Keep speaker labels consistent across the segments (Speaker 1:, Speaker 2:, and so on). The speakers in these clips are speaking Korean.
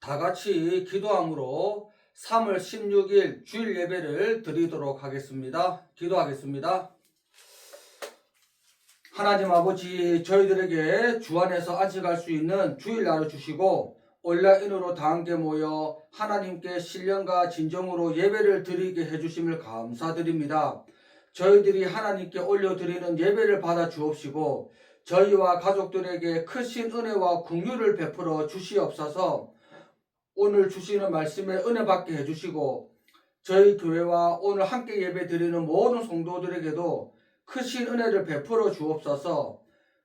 Speaker 1: 다 같이 기도함으로 3월 16일 주일 예배를 드리도록 하겠습니다. 기도하겠습니다. 하나님 아버지, 저희들에게 주 안에서 안식할 수 있는 주일날을 주시고 온라인으로 다 함께 모여 하나님께 신령과 진정으로 예배를 드리게 해주심을 감사드립니다. 저희들이 하나님께 올려드리는 예배를 받아 주옵시고 저희와 가족들에게 크신 은혜와 긍휼을 베풀어 주시옵소서. 오늘 주시는 말씀에 은혜 받게 해주시고 저희 교회와 오늘 함께 예배 드리는 모든 성도들에게도 크신 은혜를 베풀어 주옵소서.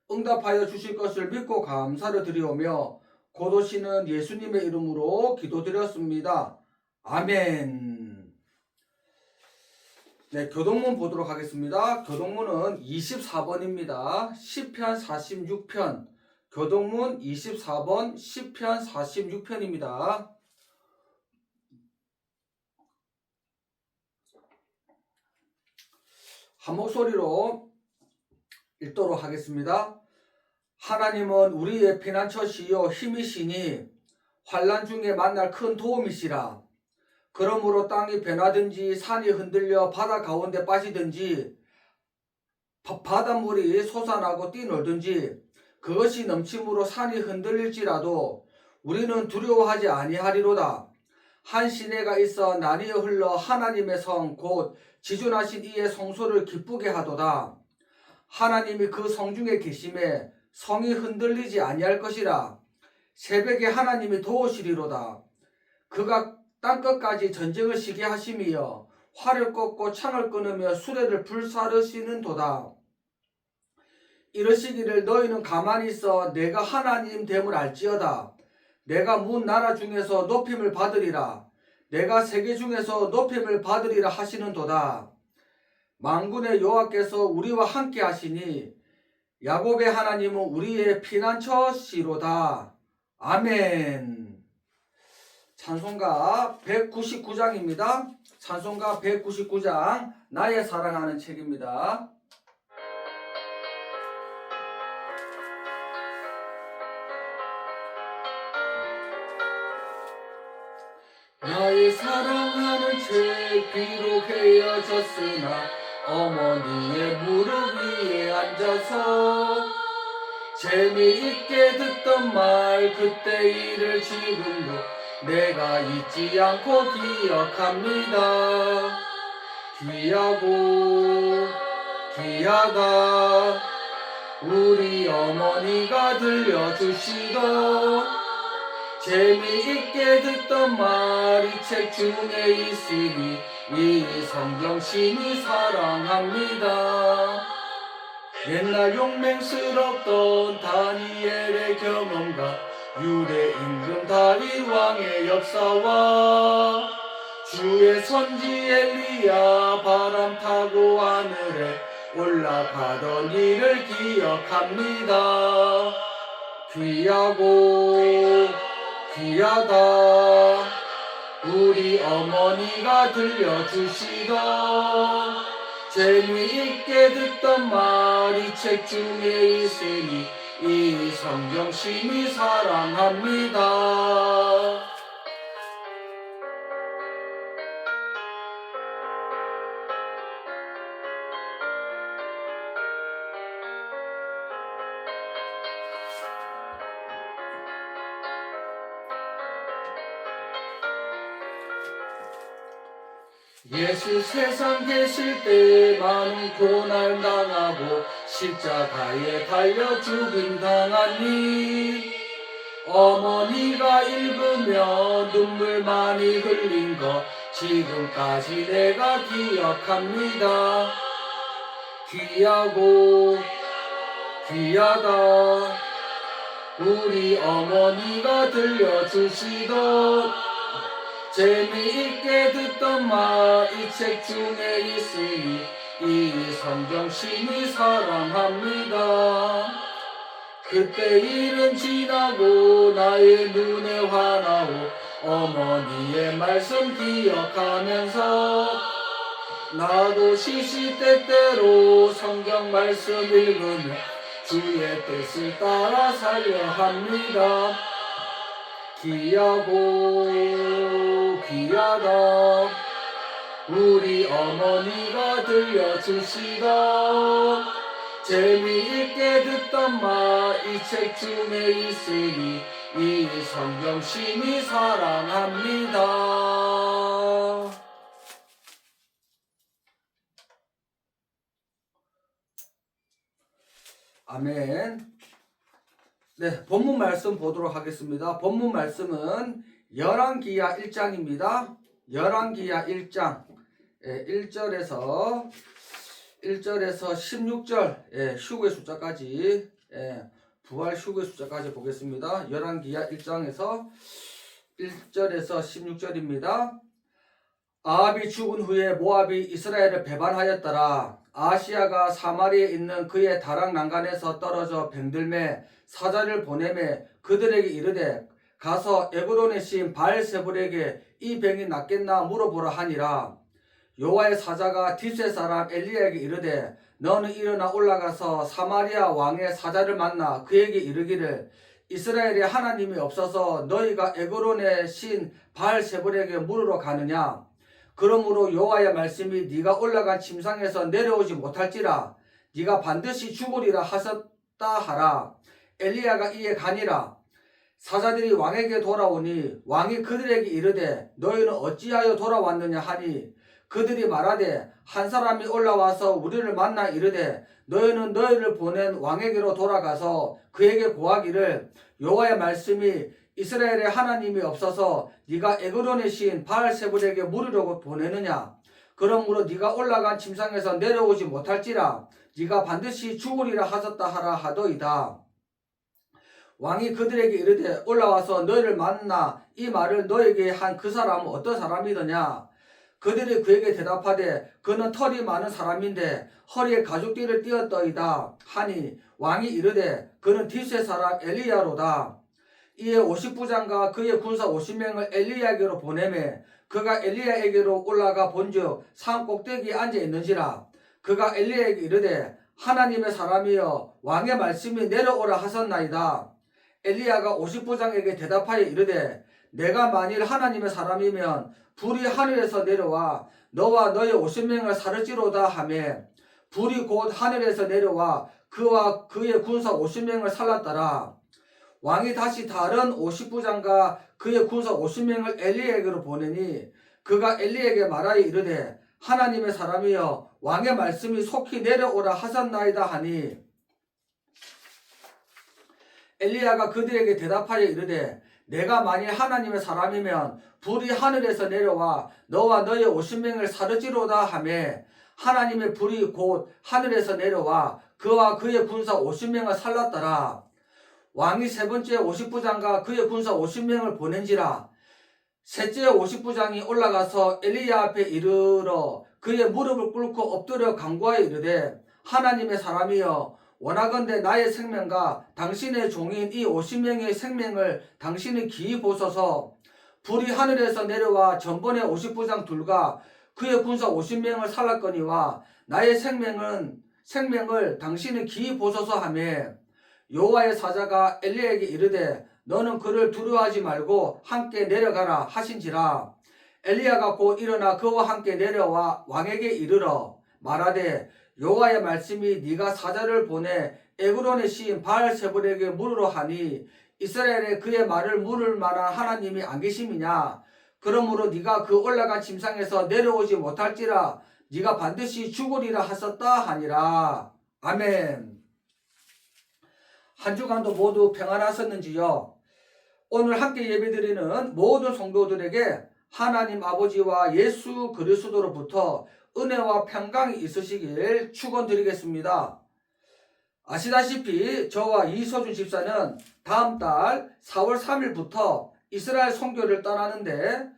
Speaker 1: 응답하여 주실 것을 믿고 감사를 드리오며 곧 오시는 예수님의 이름으로 기도드렸습니다. 아멘. 네, 교동문 보도록 하겠습니다. 교동문은 24번입니다. 시편 46편. 교동문 24번 시편 46편입니다. 한 목소리로 읽도록 하겠습니다. 하나님은 우리의 피난처시요 힘이시니 환난 중에 만날 큰 도움이시라. 그러므로 땅이 변하든지 산이 흔들려 바다 가운데 빠지든지 바닷물이 솟아나고 뛰놀든지 그것이 넘침으로 산이 흔들릴지라도 우리는 두려워하지 아니하리로다. 한 시내가 있어 나뉘어 흘러 하나님의 성 곧 지존하신 이의 성소를 기쁘게 하도다. 하나님이 그 성 중에 계심에 성이 흔들리지 아니할 것이라. 새벽에 하나님이 도우시리로다. 그가 땅끝까지 전쟁을 시게 하심이여 활을 꺾고 창을 끊으며 수레를 불사르시는 도다. 이러시기를 너희는 가만히 있어 내가 하나님 됨을 알지어다. 내가 문 나라 중에서 높임을 받으리라. 내가 세계 중에서 높임을 받으리라 하시는 도다. 만군의 여호와께서 우리와 함께 하시니 야곱의 하나님은 우리의 피난처시로다. 아멘. 찬송가 199장입니다. 찬송가 199장 나의 사랑하는 책입니다. 나의 사랑하는 책 비록 헤어졌으나 어머니의 무릎 위에 앉아서 재미있게 듣던 말 그때 일을 지금도 내가 잊지 않고 기억합니다. 귀하고 귀하다 우리 어머니가 들려주시던 재미있게 듣던 말 이 책 중에 있으니 이 성경 심히 사랑합니다. 옛날 용맹스럽던 다니엘의 경험과 유대 임금 다윗 왕의 역사와 주의 선지 엘리야 바람 타고 하늘에 올라가던 일을 기억합니다. 귀하고 귀하다 우리 어머니가 들려주시던 재미있게 듣던 말 이 책 중에 있으니 이 성경 심히 사랑합니다. 예수 세상 계실 때 많은 고난 당하고 십자가에 달려 죽임 당하니 어머니가 읽으며 눈물 많이 흘린 거 지금까지 내가 기억합니다. 귀하고 귀하다 우리 어머니가 들려주시던 재미있게 듣던 말 이 책 중에 있으니 이 성경 심히 사랑합니다. 그때 일은 지나고 나의 눈에 환하오 어머니의 말씀 기억하면서 나도 시시때때로 성경 말씀 읽으며 주의 뜻을 따라 살려 합니다. 귀하고 귀하다. 우리 어머니가 들려주시던 재미있게 듣던 말 이 책 중에 있으니 이 성경 심히 사랑합니다. 아멘. 네, 본문 말씀 보도록 하겠습니다. 본문 말씀은 열왕기하 1장입니다. 열왕기하 1장 1절에서 16절 휴거의 숫자까지 부활 휴거의 숫자까지 보겠습니다. 열왕기하 1장에서 1절에서 16절입니다. 아합이 죽은 후에 모압이 이스라엘을 배반하였더라. 아시아가 사마리에 있는 그의 다락 난간에서 떨어져 병들매 사자를 보내매 그들에게 이르되 가서 에그론의 시인 바알세불에게 이 병이 낫겠나 물어보라 하니라. 여호와의 사자가 디스의 사람 엘리야에게 이르되 너는 일어나 올라가서 사마리아 왕의 사자를 만나 그에게 이르기를 이스라엘에 하나님이 없어서 너희가 에그론의 시인 바알세불에게 물으러 가느냐. 그러므로 여호와의 말씀이 네가 올라간 침상에서 내려오지 못할지라 네가 반드시 죽으리라 하셨다 하라. 엘리야가 이에 가니라. 사자들이 왕에게 돌아오니 왕이 그들에게 이르되 너희는 어찌하여 돌아왔느냐 하니 그들이 말하되 한 사람이 올라와서 우리를 만나 이르되 너희는 너희를 보낸 왕에게로 돌아가서 그에게 고하기를 여호와의 말씀이 이스라엘에 하나님이 없어서 네가 에그론의 시인 바알세불에게 물으려고 보내느냐. 그러므로 네가 올라간 침상에서 내려오지 못할지라 네가 반드시 죽으리라 하셨다 하라 하더이다. 왕이 그들에게 이르되 올라와서 너희를 만나 이 말을 너에게 한 그 사람은 어떤 사람이더냐. 그들이 그에게 대답하되 그는 털이 많은 사람인데 허리에 가죽띠를 띄었더이다 하니 왕이 이르되 그는 디스의 사람 엘리야로다. 이에 50부장과 그의 군사 50명을 엘리야에게로 보내매 그가 엘리야에게로 올라가 본즉 산 꼭대기에 앉아 있는지라. 그가 엘리야에게 이르되 하나님의 사람이여 왕의 말씀이 내려오라 하셨나이다. 엘리야가 50부장에게 대답하여 이르되 내가 만일 하나님의 사람이면 불이 하늘에서 내려와 너와 너의 50명을 사를지로다 하매 불이 곧 하늘에서 내려와 그와 그의 군사 50명을 살랐더라. 왕이 다시 다른 50부장과 그의 군사 50명을 엘리야에게로 보내니 그가 엘리야에게 말하여 이르되 하나님의 사람이여 왕의 말씀이 속히 내려오라 하셨나이다 하니 엘리야가 그들에게 대답하여 이르되 내가 만일 하나님의 사람이면 불이 하늘에서 내려와 너와 너의 50명을 사르지로다 하매 하나님의 불이 곧 하늘에서 내려와 그와 그의 군사 50명을 살랐더라. 왕이 세 번째 50부장과 그의 군사 50명을 보낸지라. 셋째 50부장이 올라가서 엘리야 앞에 이르러 그의 무릎을 꿇고 엎드려 간구하여 이르되 하나님의 사람이여 원하건대 나의 생명과 당신의 종인 이 50명의 생명을 당신이 기이 보소서. 불이 하늘에서 내려와 전번에 50부장 둘과 그의 군사 50명을 살랐거니와 나의 생명을 당신이 기이 보소서 하며 여호와의 사자가 엘리야에게 이르되 너는 그를 두려워하지 말고 함께 내려가라 하신지라. 엘리야가 곧 일어나 그와 함께 내려와 왕에게 이르러 말하되 여호와의 말씀이 네가 사자를 보내 에그론의 시인 바알세불에게 물으러 하니 이스라엘에 그의 말을 물을 만한 하나님이 안 계심이냐. 그러므로 네가 그 올라간 침상에서 내려오지 못할지라 네가 반드시 죽으리라 하셨다 하니라. 아멘. 한 주간도 모두 평안하셨는지요? 오늘 함께 예배드리는 모든 성도들에게 하나님 아버지와 예수 그리스도로부터 은혜와 평강이 있으시길 축원드리겠습니다. 아시다시피 저와 이서준 집사는 다음 달 4월 3일부터 이스라엘 선교를 떠나는데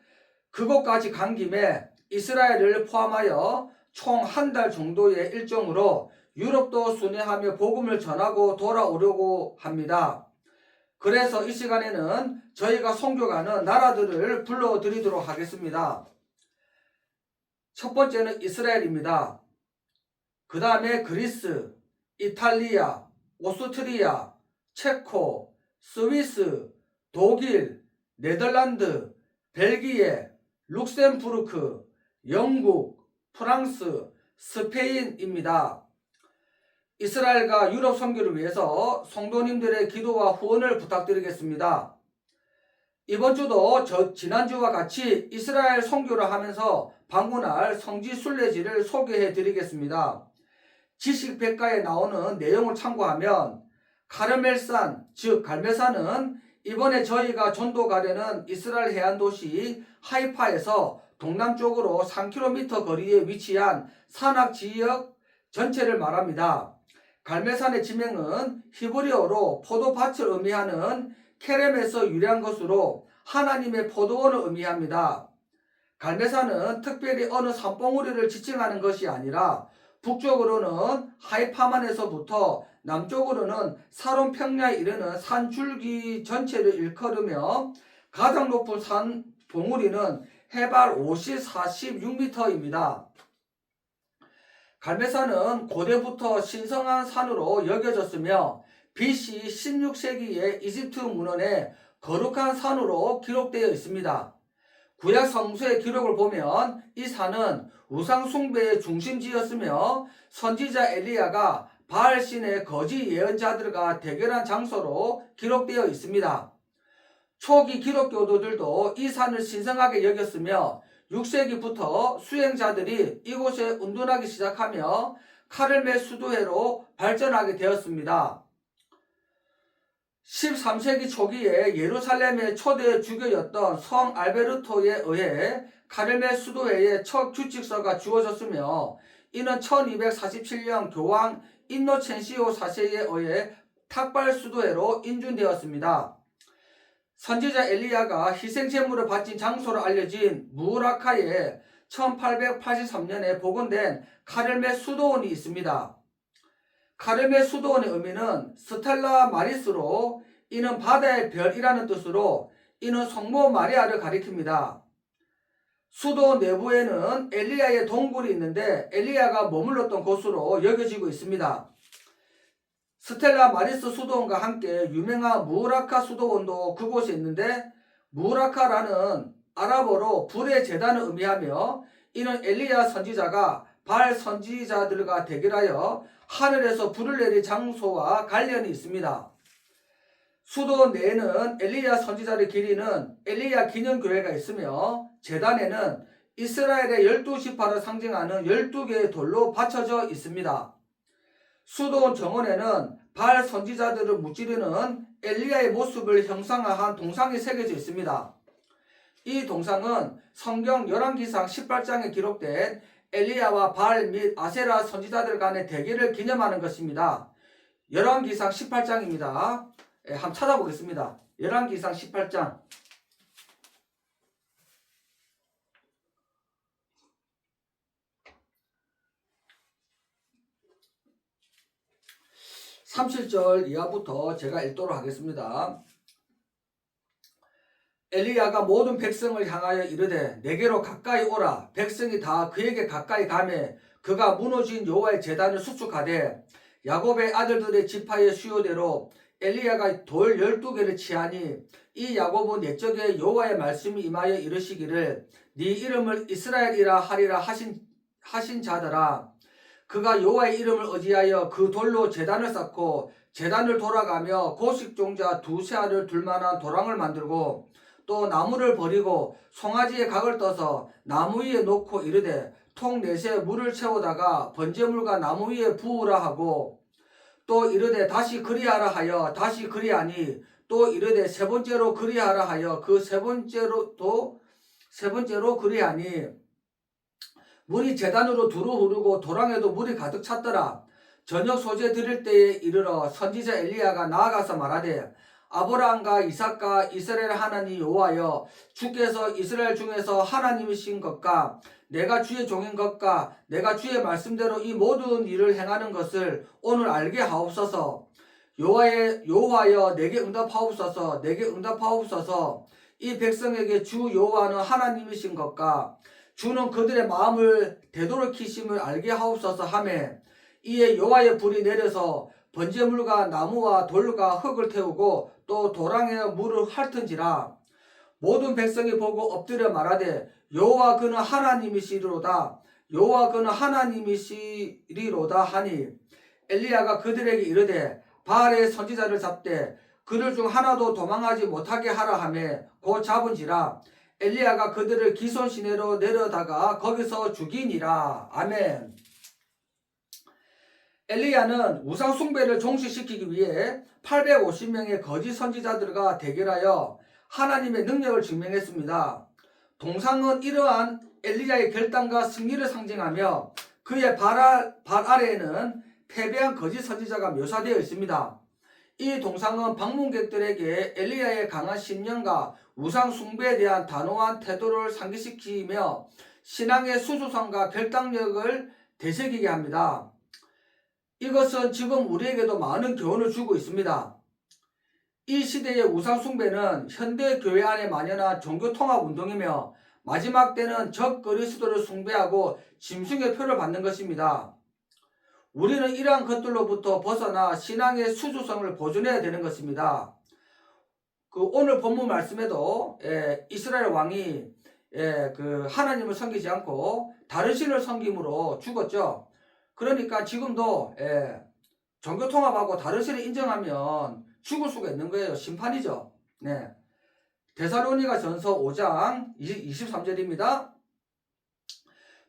Speaker 1: 그곳까지 간 김에 이스라엘을 포함하여 총 한 달 정도의 일정으로 유럽도 순회하며 복음을 전하고 돌아오려고 합니다. 그래서 이 시간에는 저희가 선교가는 나라들을 불러드리도록 하겠습니다. 첫 번째는 이스라엘입니다. 그 다음에 그리스, 이탈리아, 오스트리아, 체코, 스위스, 독일, 네덜란드, 벨기에, 룩셈부르크, 영국, 프랑스, 스페인입니다. 이스라엘과 유럽 선교를 위해서 성도님들의 기도와 후원을 부탁드리겠습니다. 이번 주도 지난주와 같이 이스라엘 선교를 하면서 방문할 성지 순례지를 소개해 드리겠습니다. 지식백과에 나오는 내용을 참고하면 카르멜산, 즉 갈멜산은 이번에 저희가 전도 가려는 이스라엘 해안도시 하이파에서 동남쪽으로 3km 거리에 위치한 산악지역 전체를 말합니다. 갈멜산의 지명은 히브리어로 포도밭을 의미하는 케렘에서 유래한 것으로 하나님의 포도원을 의미합니다. 갈멜산은 특별히 어느 산봉우리를 지칭하는 것이 아니라 북쪽으로는 하이파만에서부터 남쪽으로는 사론 평야에 이르는 산줄기 전체를 일컬으며 가장 높은 산 봉우리는 해발 46m입니다. 갈멜산은 고대부터 신성한 산으로 여겨졌으며 BC 16세기의 이집트 문헌에 거룩한 산으로 기록되어 있습니다. 구약 성서의 기록을 보면 이 산은 우상 숭배의 중심지였으며 선지자 엘리야가 바알신의 거짓 예언자들과 대결한 장소로 기록되어 있습니다. 초기 기독교도들도 이 산을 신성하게 여겼으며 6세기부터 수행자들이 이곳에 운동하기 시작하며 카르멜 수도회로 발전하게 되었습니다. 13세기 초기에 예루살렘의 초대 주교였던 성 알베르토에 의해 카르멜 수도회의 첫 규칙서가 주어졌으며 이는 1247년 교황 인노첸시오 4세에 의해 탁발 수도회로 인준되었습니다. 선지자 엘리야가 희생제물을 바친 장소로 알려진 무라카에 1883년에 복원된 카르멜 수도원이 있습니다. 카르멜 수도원의 의미는 스텔라 마리스로 이는 바다의 별이라는 뜻으로 이는 성모 마리아를 가리킵니다. 수도원 내부에는 엘리야의 동굴이 있는데 엘리야가 머물렀던 곳으로 여겨지고 있습니다. 스텔라 마리스 수도원과 함께 유명한 무라카 수도원도 그곳에 있는데 무라카라는 아랍어로 불의 제단을 의미하며 이는 엘리야 선지자가 바알 선지자들과 대결하여 하늘에서 불을 내린 장소와 관련이 있습니다. 수도원 내에는 엘리야 선지자를 기리는 엘리야 기념교회가 있으며 제단에는 이스라엘의 12지파를 상징하는 12개의 돌로 받쳐져 있습니다. 수도원 정원에는 바알 선지자들을 무찌르는 엘리야의 모습을 형상화한 동상이 새겨져 있습니다. 이 동상은 성경 열왕기상 18장에 기록된 엘리야와 바알 및 아세라 선지자들 간의 대결을 기념하는 것입니다. 열왕기상 18장입니다. 한번 찾아보겠습니다. 열왕기상 18장. (37절) 이하부터 제가 읽도록 하겠습니다. 엘리야가 모든 백성을 향하여 이르되 내게로 가까이 오라. 백성이 다 그에게 가까이 가매 그가 무너진 여호와의 제단을 수축하되 야곱의 아들들의 지파의 수요대로 엘리야가 돌 12개를 치하니 이 야곱은 옛적에 여호와의 말씀이 임하여 이르시기를 네 이름을 이스라엘이라 하리라 하신 자더라. 그가 여호와의 이름을 의지하여 그 돌로 제단을 쌓고 제단을 돌아가며 고식종자 두세 알을 둘 만한 도랑을 만들고 또 나무를 버리고 송아지의 각을 떠서 나무 위에 놓고 이르되 통 넷에 물을 채우다가 번제물과 나무 위에 부으라 하고 또 이르되 다시 그리하라 하여 다시 그리하니 또 이르되 세 번째로 그리하라 하여 그 세 번째로 그리하니 물이 제단으로 두루 흐르고 도랑에도 물이 가득 찼더라. 저녁 소재 드릴 때에 이르러 선지자 엘리야가 나아가서 말하되 아브라함과 이삭과 이스라엘 하나님 여호와여 주께서 이스라엘 중에서 하나님이신 것과 내가 주의 종인 것과 내가 주의 말씀대로 이 모든 일을 행하는 것을 오늘 알게 하옵소서. 여호와여 내게 응답하옵소서. 내게 응답하옵소서. 이 백성에게 주 여호와는 하나님이신 것과 주는 그들의 마음을 되돌이키심을 알게 하옵소서 하매 이에 여호와의 불이 내려서 번제물과 나무와 돌과 흙을 태우고 또 도랑에 물을 핥은지라. 모든 백성이 보고 엎드려 말하되 여호와 그는 하나님이시리로다. 여호와 그는 하나님이시리로다 하니 엘리야가 그들에게 이르되 바알의 선지자를 잡되 그들 중 하나도 도망하지 못하게 하라 하며 곧 잡은지라. 엘리야가 그들을 기손 시내로 내려다가 거기서 죽이니라. 아멘. 엘리야는 우상 숭배를 종식시키기 위해 850명의 거짓 선지자들과 대결하여 하나님의 능력을 증명했습니다. 동상은 이러한 엘리야의 결단과 승리를 상징하며 그의 발 아래에는 패배한 거짓 선지자가 묘사되어 있습니다. 이 동상은 방문객들에게 엘리야의 강한 신념과 우상 숭배에 대한 단호한 태도를 상기시키며 신앙의 수수성과 결단력을 되새기게 합니다. 이것은 지금 우리에게도 많은 교훈을 주고 있습니다. 이 시대의 우상 숭배는 현대 교회 안에 만연한 종교 통합 운동이며 마지막 때는 적 그리스도를 숭배하고 짐승의 표를 받는 것입니다. 우리는 이러한 것들로부터 벗어나 신앙의 수주성을 보존해야 되는 것입니다. 오늘 본문 말씀에도 이스라엘 왕이 하나님을 섬기지 않고 다른 신을 섬김으로 죽었죠. 그러니까 지금도 종교 통합하고 다른 신을 인정하면 죽을 수가 있는 거예요. 심판이죠. 네. 데살로니가 전서 5장 23절입니다.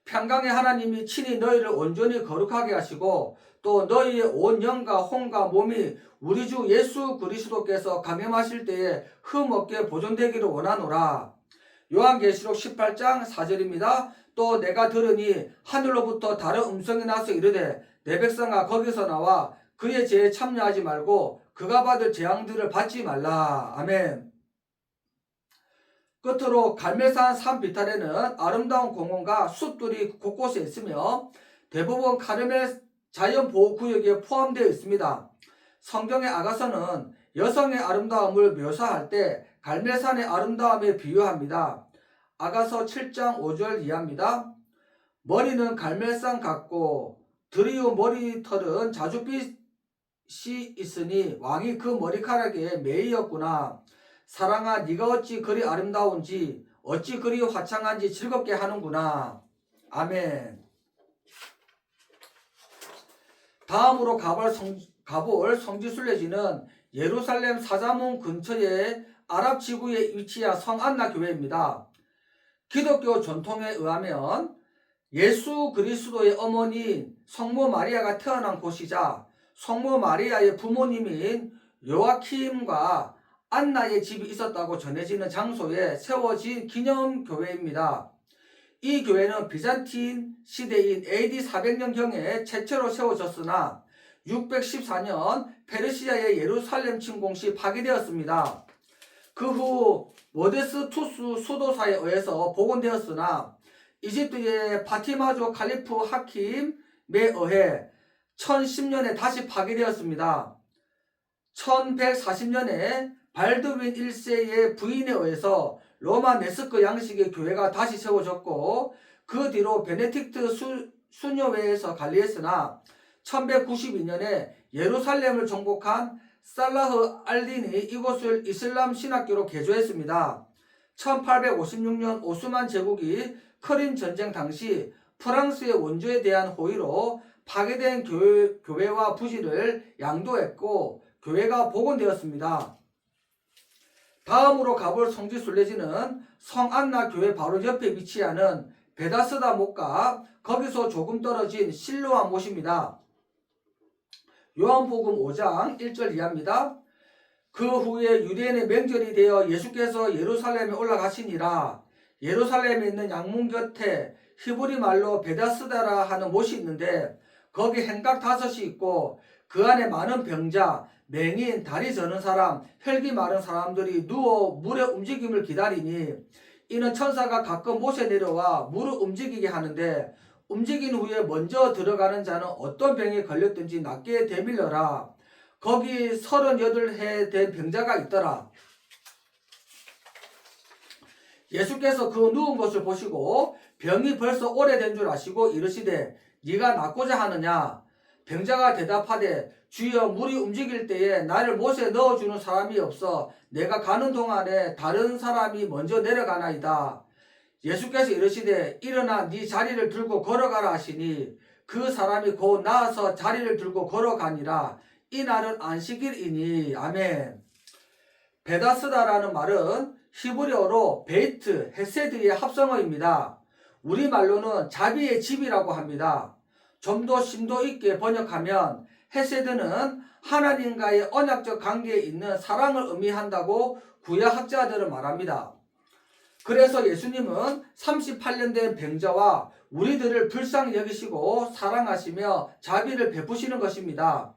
Speaker 1: 평강의 하나님이 친히 너희를 온전히 거룩하게 하시고 또 너희의 온 영과 혼과 몸이 우리 주 예수 그리스도께서 강림하실 때에 흠없게 보존되기를 원하노라. 요한계시록 18장 4절입니다. 또 내가 들으니 하늘로부터 다른 음성이 나서 이르되 내 백성아 거기서 나와 그의 죄에 참여하지 말고 그가 받을 재앙들을 받지 말라. 아멘. 끝으로 갈멜산 산 비탈에는 아름다운 공원과 숲들이 곳곳에 있으며 대부분 카르멜 자연보호구역에 포함되어 있습니다. 성경의 아가서는 여성의 아름다움을 묘사할 때 갈멜산의 아름다움에 비유합니다. 아가서 7장 5절 이하입니다. 머리는 갈멜산 같고 드리우 머리털은 자줏빛이 있으니 왕이 그 머리카락에 매이었구나. 사랑아 네가 어찌 그리 아름다운지 어찌 그리 화창한지 즐겁게 하는구나. 아멘. 다음으로 가볼 성지순례지는 예루살렘 사자문 근처의 아랍 지구에 위치한 성안나 교회입니다. 기독교 전통에 의하면 예수 그리스도의 어머니 성모 마리아가 태어난 곳이자 성모 마리아의 부모님인 요아킴과 안나의 집이 있었다고 전해지는 장소에 세워진 기념교회입니다. 이 교회는 비잔틴 시대인 AD 400년경에 최초로 세워졌으나 614년 페르시아의 예루살렘 침공 시 파괴되었습니다. 그 후 모데스 투스 수도사에 의해서 복원되었으나 이집트의 파티마조 칼리프 하킴에 의해 1010년에 다시 파괴되었습니다. 1140년에 발드윈 1세의 부인에 의해서 로마 네스크 양식의 교회가 다시 세워졌고 그 뒤로 베네딕트 수녀회에서 관리했으나 1192년에 예루살렘을 정복한 살라흐 알딘이 이곳을 이슬람 신학교로 개조했습니다. 1856년 오스만 제국이 크림 전쟁 당시 프랑스의 원조에 대한 호의로 파괴된 교회와 부지를 양도했고 교회가 복원되었습니다. 다음으로 가볼 성지순례지는 성안나 교회 바로 옆에 위치하는 베다스다 못과 거기서 조금 떨어진 실로암 못입니다. 요한복음 5장 1절 이하입니다. 그 후에 유대인의 명절이 되어 예수께서 예루살렘에 올라가시니라. 예루살렘에 있는 양문 곁에 히브리 말로 베다스다라 하는 못이 있는데 거기 행각 5이 있고 그 안에 많은 병자, 맹인, 다리 저는 사람, 혈기 마른 사람들이 누워 물의 움직임을 기다리니 이는 천사가 가끔 못에 내려와 물을 움직이게 하는데 움직인 후에 먼저 들어가는 자는 어떤 병에 걸렸든지 낫게 되밀려라. 거기 38해 된 병자가 있더라. 예수께서 그 누운 것을 보시고 병이 벌써 오래된 줄 아시고 이르시되 네가 낫고자 하느냐? 병자가 대답하되 주여 물이 움직일 때에 나를 못에 넣어주는 사람이 없어 내가 가는 동안에 다른 사람이 먼저 내려가나이다. 예수께서 이르시되 일어나 네 자리를 들고 걸어가라 하시니 그 사람이 곧 나아서 자리를 들고 걸어가니라. 이 날은 안식일이니. 아멘. 베다스다라는 말은 히브리어로 베이트, 헤세드의 합성어입니다. 우리말로는 자비의 집이라고 합니다. 좀 더 심도 있게 번역하면 헤세드는 하나님과의 언약적 관계에 있는 사랑을 의미한다고 구약학자들은 말합니다. 그래서 예수님은 38년 된 병자와 우리들을 불쌍히 여기시고 사랑하시며 자비를 베푸시는 것입니다.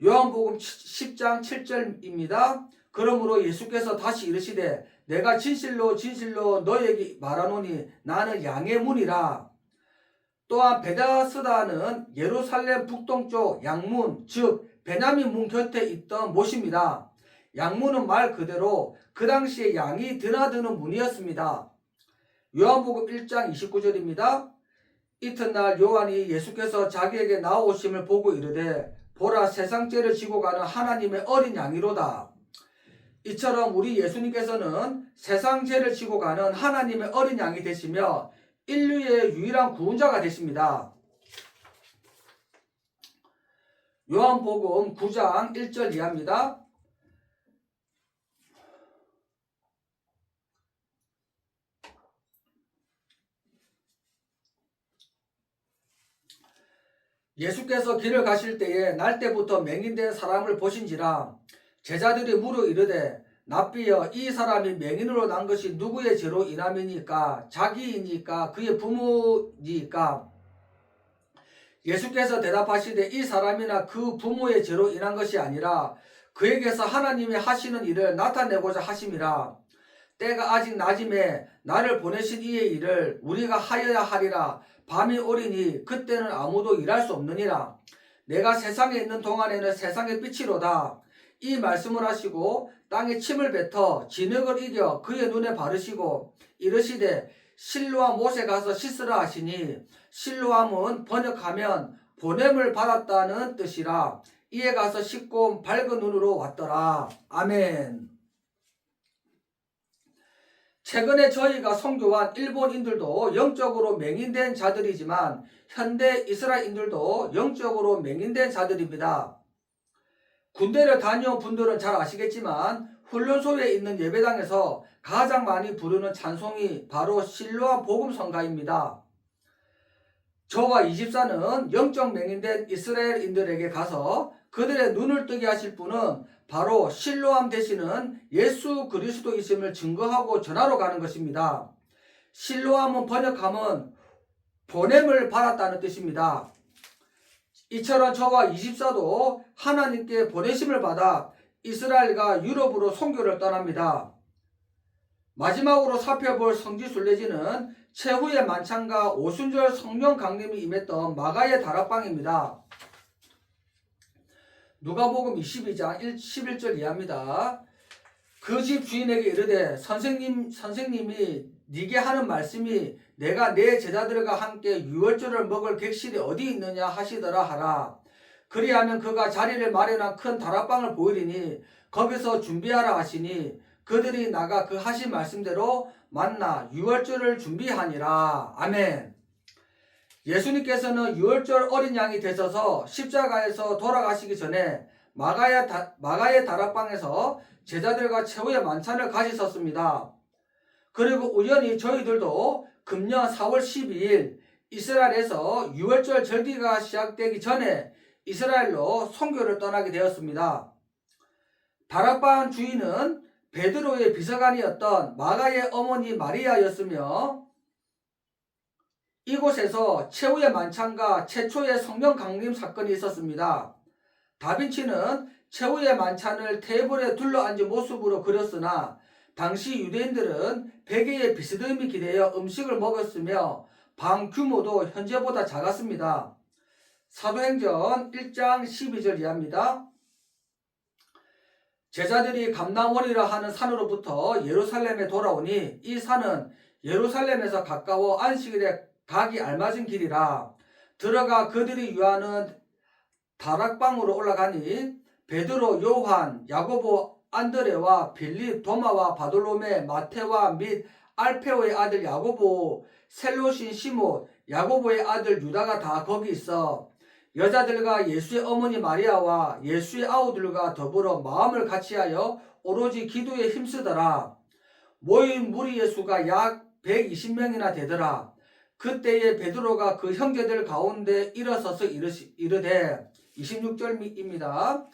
Speaker 1: 요한복음 10장 7절입니다. 그러므로 예수께서 다시 이르시되 내가 진실로 진실로 너에게 말하노니 나는 양의 문이라. 또한 베다스다는 예루살렘 북동쪽 양문, 즉 베냐민 문 곁에 있던 못입니다. 양문은 말 그대로 그 당시에 양이 드나드는 문이었습니다. 요한복음 1장 29절입니다. 이튿날 요한이 예수께서 자기에게 나오심을 보고 이르되 보라 세상 죄를 지고 가는 하나님의 어린 양이로다. 이처럼 우리 예수님께서는 세상 죄를 지고 가는 하나님의 어린 양이 되시며 인류의 유일한 구원자가 되십니다. 요한복음 9장 1절 이하입니다. 예수께서 길을 가실 때에 날때부터 맹인된 사람을 보신지라. 제자들이 물어 이르되 랍비여 이 사람이 맹인으로 난 것이 누구의 죄로 인함이니까 자기이니까 그의 부모니까. 예수께서 대답하시되 이 사람이나 그 부모의 죄로 인한 것이 아니라 그에게서 하나님이 하시는 일을 나타내고자 하심이라. 때가 아직 낮음에 나를 보내신 이의 일을 우리가 하여야 하리라. 밤이 오리니 그때는 아무도 일할 수 없느니라. 내가 세상에 있는 동안에는 세상의 빛이로다. 이 말씀을 하시고 땅에 침을 뱉어 진흙을 이겨 그의 눈에 바르시고 이르시되 실로암 못에 가서 씻으라 하시니 실로암은 번역하면 보냄을 받았다는 뜻이라. 이에 가서 씻고 밝은 눈으로 왔더라. 아멘. 최근에 저희가 선교한 일본인들도 영적으로 맹인된 자들이지만 현대 이스라엘인들도 영적으로 맹인된 자들입니다. 군대를 다녀온 분들은 잘 아시겠지만 훈련소에 있는 예배당에서 가장 많이 부르는 찬송이 바로 실로암 복음성가입니다. 저와 이집사는 영적 맹인된 이스라엘인들에게 가서 그들의 눈을 뜨게 하실 분은 바로 실로암 되시는 예수 그리스도이심을 증거하고 전하러 가는 것입니다. 실로암은 번역하면 보냄을 받았다는 뜻입니다. 이처럼 저와 이집사도 하나님께 보내심을 받아 이스라엘과 유럽으로 선교를 떠납니다. 마지막으로 살펴볼 성지순례지는 최후의 만찬과 오순절 성령 강림이 임했던 마가의 다락방입니다. 누가복음 22장 11절 이하입니다. 그 집 주인에게 이르되 선생님이 네게 하는 말씀이 내가 내 제자들과 함께 유월절을 먹을 객실이 어디 있느냐 하시더라 하라. 그리하면 그가 자리를 마련한 큰 다락방을 보이리니 거기서 준비하라 하시니 그들이 나가 그 하신 말씀대로 만나 유월절을 준비하니라. 아멘. 예수님께서는 유월절 어린 양이 되셔서 십자가에서 돌아가시기 전에 마가의 다락방에서 제자들과 최후의 만찬을 가지셨습니다. 그리고 우연히 저희들도 금년 4월 12일 이스라엘에서 유월절 절기가 시작되기 전에 이스라엘로 선교를 떠나게 되었습니다. 다락방 주인은 베드로의 비서관이었던 마가의 어머니 마리아였으며 이곳에서 최후의 만찬과 최초의 성령 강림 사건이 있었습니다. 다빈치는 최후의 만찬을 테이블에 둘러앉은 모습으로 그렸으나 당시 유대인들은 베개에 비스듬히 기대어 음식을 먹었으며 방 규모도 현재보다 작았습니다. 사도행전 1장 12절 이하입니다. 제자들이 감람원이라 하는 산으로부터 예루살렘에 돌아오니 이 산은 예루살렘에서 가까워 안식일에 가기 알맞은 길이라. 들어가 그들이 유하는 다락방으로 올라가니 베드로, 요한, 야고보, 안드레와 빌립, 도마와 바돌로메, 마테와 및 알페오의 아들 야고보, 셀롯인 시몬, 야고보의 아들 유다가 다 거기 있어 여자들과 예수의 어머니 마리아와 예수의 아우들과 더불어 마음을 같이하여 오로지 기도에 힘쓰더라. 모인 무리의 수가 약 120명이나 되더라. 그때에 베드로가 그 형제들 가운데 일어서서 이르되 26절입니다.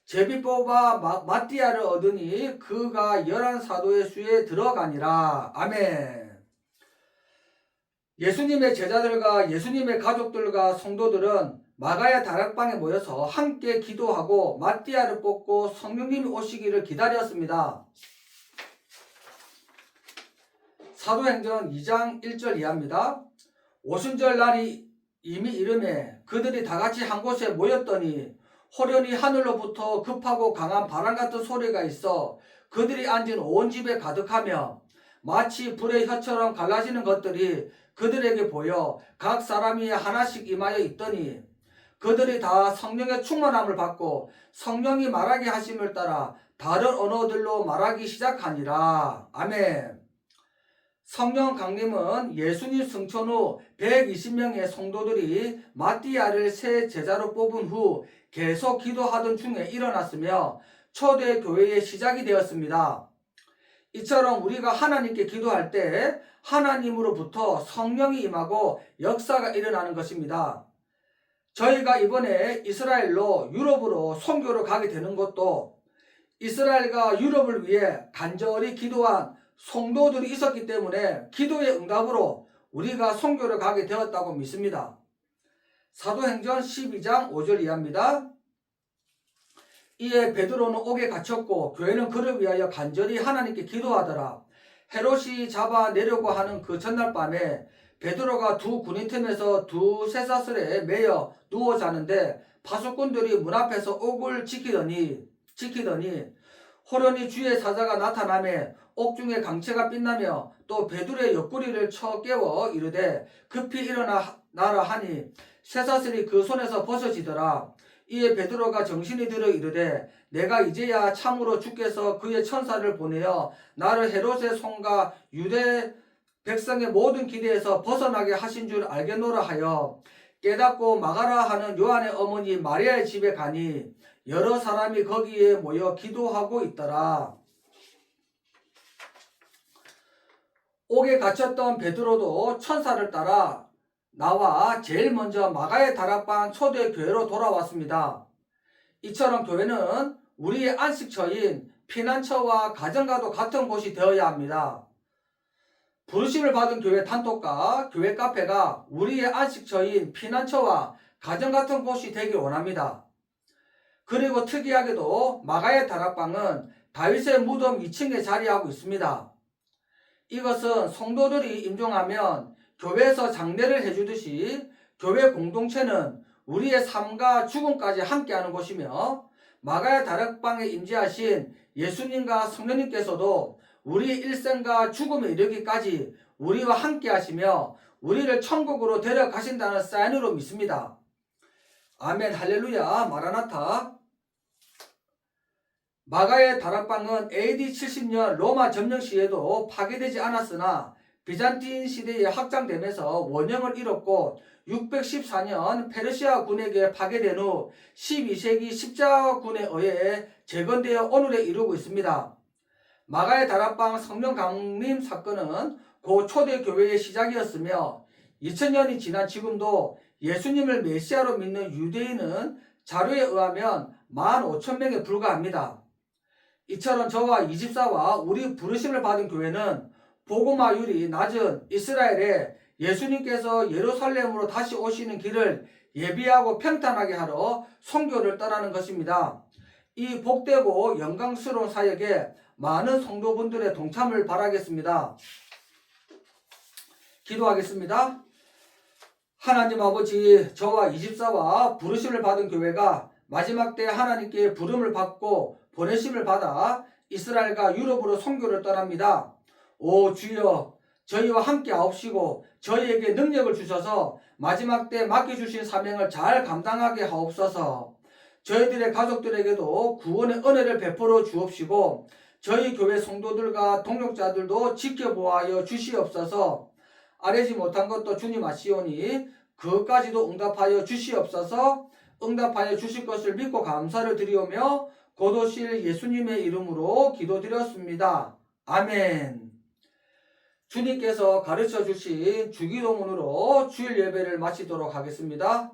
Speaker 1: 제비 뽑아 마띠아를 얻으니 그가 11사도의 수에 들어가니라. 아멘. 예수님의 제자들과 예수님의 가족들과 성도들은 마가야 다락방에 모여서 함께 기도하고 마띠아를 뽑고 성령님이 오시기를 기다렸습니다. 사도행전 2장 1절 이하입니다. 오순절 날이 이미 이르매 그들이 다같이 한 곳에 모였더니 호련히 하늘로부터 급하고 강한 바람 같은 소리가 있어 그들이 앉은 온 집에 가득하며 마치 불의 혀처럼 갈라지는 것들이 그들에게 보여 각 사람이 하나씩 임하여 있더니 그들이 다 성령의 충만함을 받고 성령이 말하게 하심을 따라 다른 언어들로 말하기 시작하니라. 아멘. 성령 강림은 예수님 승천 후 120명의 성도들이 마띠아를 새 제자로 뽑은 후 계속 기도하던 중에 일어났으며 초대 교회의 시작이 되었습니다. 이처럼 우리가 하나님께 기도할 때 하나님으로부터 성령이 임하고 역사가 일어나는 것입니다. 저희가 이번에 이스라엘로 유럽으로 선교를 가게 되는 것도 이스라엘과 유럽을 위해 간절히 기도한 성도들이 있었기 때문에 기도의 응답으로 우리가 선교를 가게 되었다고 믿습니다. 사도행전 12장 5절 이하입니다. 이에 베드로는 옥에 갇혔고 교회는 그를 위하여 간절히 하나님께 기도하더라. 헤롯이 잡아내려고 하는 그 전날 밤에 베드로가 두 군인 틈에서 두 쇠사슬에 매여 누워 자는데 파수꾼들이 문 앞에서 옥을 지키더니 호련히 주의 사자가 나타나매 옥중에 강체가 빛나며 또 베드로의 옆구리를 쳐 깨워 이르되 급히 일어나라 하니 쇠사슬이 그 손에서 벗어지더라. 이에 베드로가 정신이 들어 이르되 내가 이제야 참으로 주께서 그의 천사를 보내어 나를 헤롯의 손과 유대 백성의 모든 기대에서 벗어나게 하신 줄 알겠노라 하여 깨닫고 마가라 하는 요한의 어머니 마리아의 집에 가니 여러 사람이 거기에 모여 기도하고 있더라. 옥에 갇혔던 베드로도 천사를 따라 나와 제일 먼저 마가의 다락방 초대교회로 돌아왔습니다. 이처럼 교회는 우리의 안식처인 피난처와 가정과도 같은 곳이 되어야 합니다. 부르심을 받은 교회 단톡과 교회 카페가 우리의 안식처인 피난처와 가정 같은 곳이 되길 원합니다. 그리고 특이하게도 마가의 다락방은 다윗의 무덤 2층에 자리하고 있습니다. 이것은 성도들이 임종하면 교회에서 장례를 해주듯이 교회 공동체는 우리의 삶과 죽음까지 함께하는 곳이며 마가의 다락방에 임재하신 예수님과 성령님께서도 우리의 일생과 죽음에 이르기까지 우리와 함께 하시며 우리를 천국으로 데려가신다는 사인으로 믿습니다. 아멘 할렐루야 마라나타. 마가의 다락방은 AD 70년 로마 점령 시에도 파괴되지 않았으나 비잔틴 시대에 확장되면서 원형을 잃었고 614년 페르시아 군에게 파괴된 후 12세기 십자군에 의해 재건되어 오늘에 이르고 있습니다. 마가의 다락방 성령 강림 사건은 고 초대교회의 시작이었으며 2000년이 지난 지금도 예수님을 메시아로 믿는 유대인은 자료에 의하면 15,000명에 불과합니다. 이처럼 저와 이집사와 우리 부르심을 받은 교회는 복음화율이 낮은 이스라엘에 예수님께서 예루살렘으로 다시 오시는 길을 예비하고 평탄하게 하러 선교를 떠나는 것입니다. 이 복되고 영광스러운 사역에 많은 성도분들의 동참을 바라겠습니다. 기도하겠습니다. 하나님 아버지, 저와 이집사와 부르심을 받은 교회가 마지막 때 하나님께 부름을 받고 보내심을 받아 이스라엘과 유럽으로 선교를 떠납니다. 오 주여, 저희와 함께 하옵시고 저희에게 능력을 주셔서 마지막 때 맡겨주신 사명을 잘 감당하게 하옵소서. 저희들의 가족들에게도 구원의 은혜를 베풀어 주옵시고 저희 교회 성도들과 동역자들도 지켜보아여 주시옵소서. 아뢰지 못한 것도 주님 아시오니 그것까지도 응답하여 주시옵소서. 응답하여 주실 것을 믿고 감사를 드리오며 곧 오실 예수님의 이름으로 기도드렸습니다. 아멘. 주님께서 가르쳐 주신 주기도문으로 주일 예배를 마치도록 하겠습니다.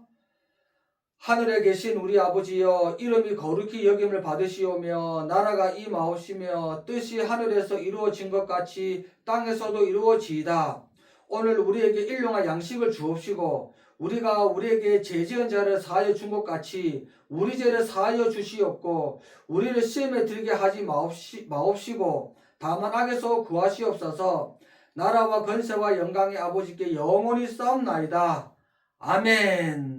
Speaker 1: 하늘에 계신 우리 아버지여, 이름이 거룩히 여김을 받으시오며 나라가 임하옵시며 뜻이 하늘에서 이루어진 것 같이 땅에서도 이루어지이다. 오늘 우리에게 일용할 양식을 주옵시고 우리가 우리에게 죄지은 자를 사하여 준 것 같이 우리 죄를 사하여 주시옵고 우리를 시험에 들게 하지 마옵시고 다만 악에서 구하시옵소서. 나라와 권세와 영광의 아버지께 영원히 싸움나이다. 아멘.